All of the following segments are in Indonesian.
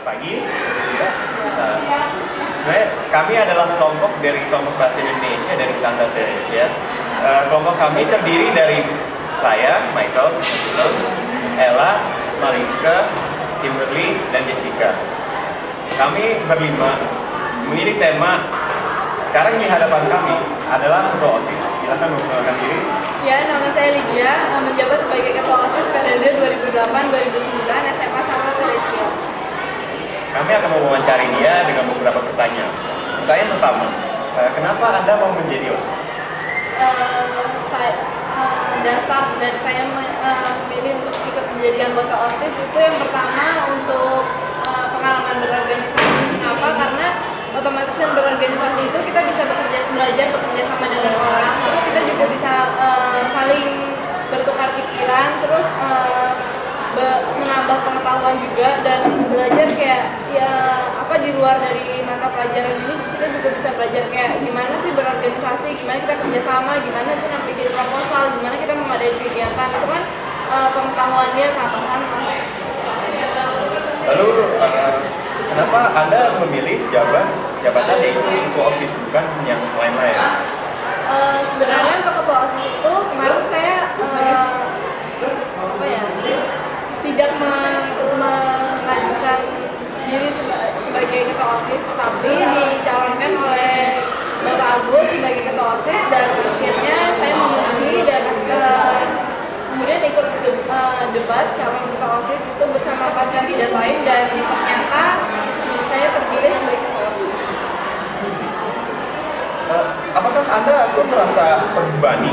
pagi. Sebenarnya kami adalah kelompok dari kelompok bahasa Indonesia dari Santa Teresia. Kelompok kami terdiri dari saya, Michael, Ella, Mariska, Kimberly, dan Jessica. Kami berlima memilih tema sekarang di hadapan kami adalah ketua OSIS. Silakan memperkenalkan diri. Ya, nama saya Lydia, menjabat sebagai ketua OSIS periode 2008-2009 SMA Santa Teresia. Kami akan mewawancari dia dengan beberapa pertanyaan. Pertanyaan pertama, kenapa Anda mau menjadi OSIS? Dasar dan saya memilih untuk ikut menjadi anggota OSIS itu yang pertama untuk pengalaman berorganisasi. Kenapa? Karena otomatis dengan berorganisasi itu kita bisa belajar bekerja sama dengan orang, terus kita juga bisa saling bertukar pikiran, terus menambah pengetahuan juga, dan belajar kayak ya apa di luar dari mata pelajaran ini kita juga bisa belajar kayak gimana sih berorganisasi, gimana kita kerjasama, gimana kita bikin proposal, gimana kita mengadain kegiatan, itu kan pengetahuannya tambahan. Lalu kenapa Anda memilih jabatan yaitu ketua OSIS bukan yang lain-lain? Sebenarnya untuk ketua OSIS itu kemarin saya tidak mengajukan diri sebagai ketua OSIS, tetapi dicalonkan oleh Bapak Agus sebagai ketua OSIS, dan akhirnya saya memenuhi dan kemudian ikut debat calon ketua OSIS itu bersama 4 kandidat lain, dan ternyata saya terpilih sebagai ketua OSIS. Apakah Anda tuh merasa terbebani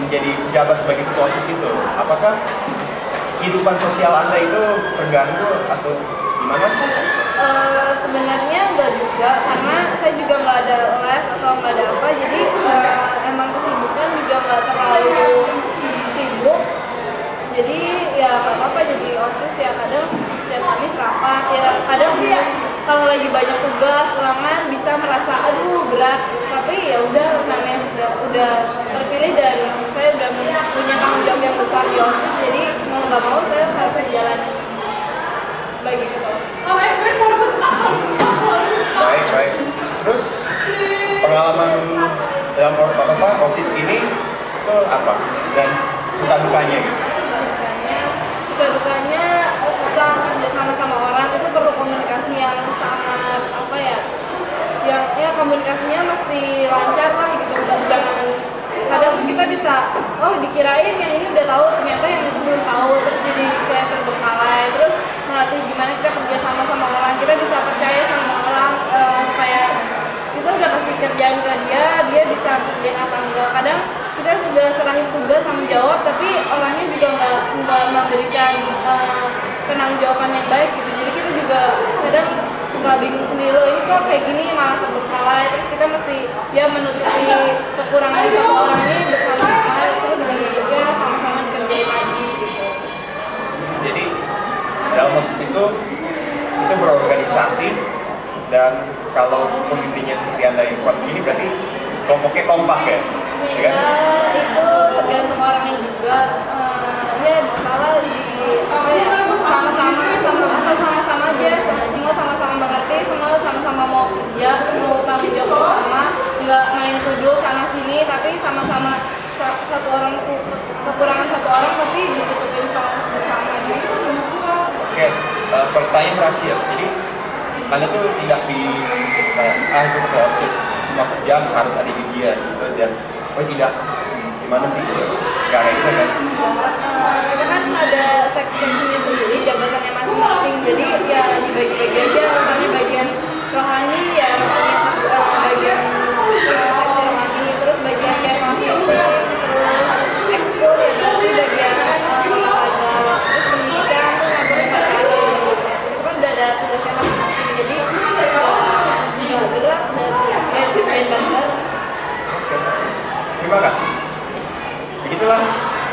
menjadi jabat sebagai ketua OSIS itu? Apakah kehidupan sosial Anda itu terganggu atau gimana? Sebenarnya enggak juga, karena saya juga nggak ada les atau nggak ada apa, jadi emang kesibukan juga nggak terlalu sibuk, jadi ya nggak apa-apa jadi OSIS. Ya kadang setiap Kamis rapat, ya kadang sih ya, kalau lagi banyak tugas ulangan bisa merasa aduh berat, tapi ya udah namanya udah terpilih dan saya udah punya tanggung jawab yang besar di OSIS, jadi mau nggak mau saya harus menjalani sebagai ketua OSIS. Baik. Terus pengalaman dalam OSIS ini itu apa? Dan suka dukanya gitu? Suka dukanya susah kerja sama orang, itu perlu komunikasi yang sangat yang komunikasinya mesti lancar lah gitu. Jangan kadang tuh kita bisa dikirain yang ini udah tahu, ternyata yang itu belum tahu, terus jadi kayak terbengkalai. Terus melatih gimana kita kerja sama orang, kita bisa percaya sama orang, supaya kita udah kasih kerjaan ke dia bisa kerjain apa enggak. Kadang kita sudah serahin tugas tanggung jawab, tapi orangnya juga nggak memberikan penanggung jawaban yang baik gitu. Jadi kita juga kadang suka bingung sendiri, loh ini kok kayak gini malah terbengkalai. Terus kita mesti menutupi kekurangan satu orang ini bersama-sama, terus sama-sama dikerjain lagi gitu. Jadi dalam OSIS itu berorganisasi, dan kalau pemimpinnya seperti Anda yang kuat ini berarti kelompoknya kompak ya? Ya, itu tergantung orangnya juga. Salah sama-sama aja, semua sama-sama mengerti, semua sama-sama mau kerja, mau tanggung jawab bersama, nggak main tuduh sana sini, tapi sama-sama satu orang kekurangan satu orang tapi ditutupin bersama gitu. Oke, pertanyaan terakhir. Jadi Anda tuh tidak itu ketua OSIS, semua kerjaan harus ada di dia gitu, dan tidak gimana sih gitu? Gak kayak gitu kan? Kita kan ada seksi-seksinya sendiri, jabatannya masing-masing, jadi ya dibagi-bagi aja. Misalnya bagian rohani ya bagian seksi rohani, terus bagian kayak marketing, terus ekskul ya berarti bagian olahraga, terus pendidikan tuh ngatur upacara. Itu kan udah ada tugasnya masing-masing, jadi nggak berat dan kayak kerjain bareng-bareng. Terima kasih. Begitulah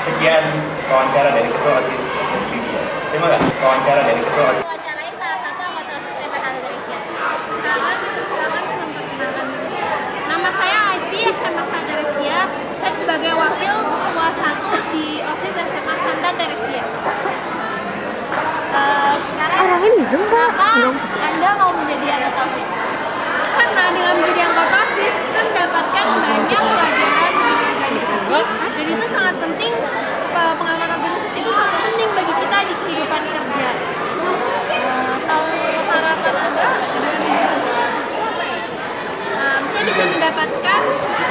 sekian wawancara dari ketua OSIS Lydia. Terima kasih wawancara dari ketua OSIS. Wawancarai salah satu anggota OSIS SMA Santa Teresia. Sekarang memperkenalkan diri. Nama saya Ivy, SMA Santa Teresia. Saya sebagai wakil ketua 1 di OSIS SMA Santa Teresia. sekarang Orangnya di Zoom kok? kenapa Anda mau menjadi anggota OSIS? Karena dengan menjadi anggota OSIS kita mendapatkan banyak pelajaran di organisasi dan itu sangat penting. Pengalaman organisasi itu sangat penting bagi kita di kehidupan kerja. Kalau harapan Anda saya bisa mendapatkan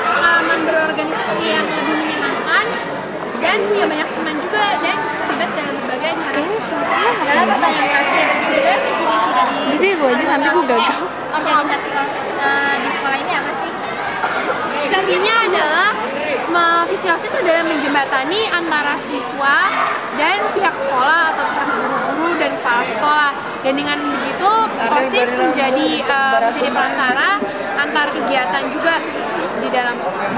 pengalaman berorganisasi yang lebih menyenangkan dan punya banyak teman juga dan terlibat dalam berbagai acara. Sekarang pertanyaan terakhir, sebenarnya visi misi dari Jadi itu aja nanti gue gagal. organisasi di sekolah ini apa sih? Visinya adalah visi OSIS adalah menjembatani antara siswa dan pihak sekolah atau pihak guru-guru dan kepala sekolah. Dan dengan begitu OSIS menjadi perantara antar kegiatan juga di dalam sekolah.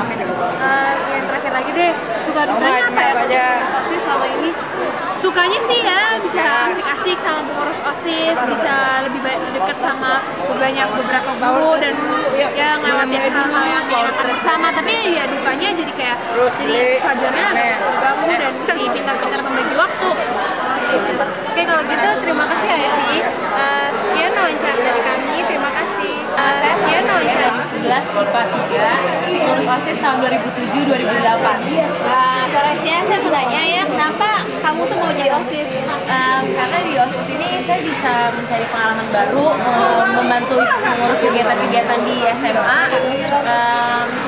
Yang terakhir lagi deh, suka dukanya apa ya OSIS selama ini? Sukanya sih ya bisa asik-asik sama pengurus OSIS, bisa lebih dekat sama beberapa guru dan ya ngelewatin hal-hal yang menyenangkan bersama. Tapi ya dukanya jadi kayak jadi pelajarannya agak terganggu dan mesti pintar-pintar membagi waktu. Oke, kalau gitu terima kasih ya Evi. Sekian wawancara dari kami, terima kasih. Sekian wawancara di 11 IPA 3 pengurus OSIS tahun 2007-2008. Farasya, saya mau tanya ya, kenapa kamu tuh mau jadi OSIS? Karena di OSIS ini saya bisa mencari pengalaman baru, membantu mengurus kegiatan-kegiatan di SMA,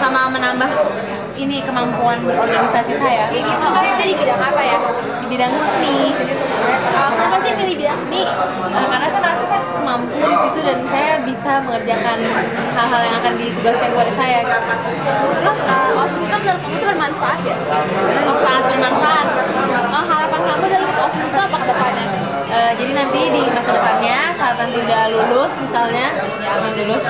sama menambah ini kemampuan berorganisasi saya. Gitu, saya di bidang apa ya? Di bidang seni. Kenapa sih pilih bidang seni? Karena saya merasa saya mampu di situ dan saya bisa mengerjakan hal-hal yang akan ditugaskan kepada saya. Terus OSIS itu menurut kamu itu bermanfaat ya? Sangat bermanfaat. Harapan kamu dari OSIS itu apa ke depannya? Jadi nanti di masa depannya saat nanti udah lulus misalnya, ya akan lulus,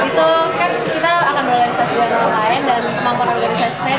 itu kan kita akan berorganisasi dengan orang lain dan kemampuan organisasi saya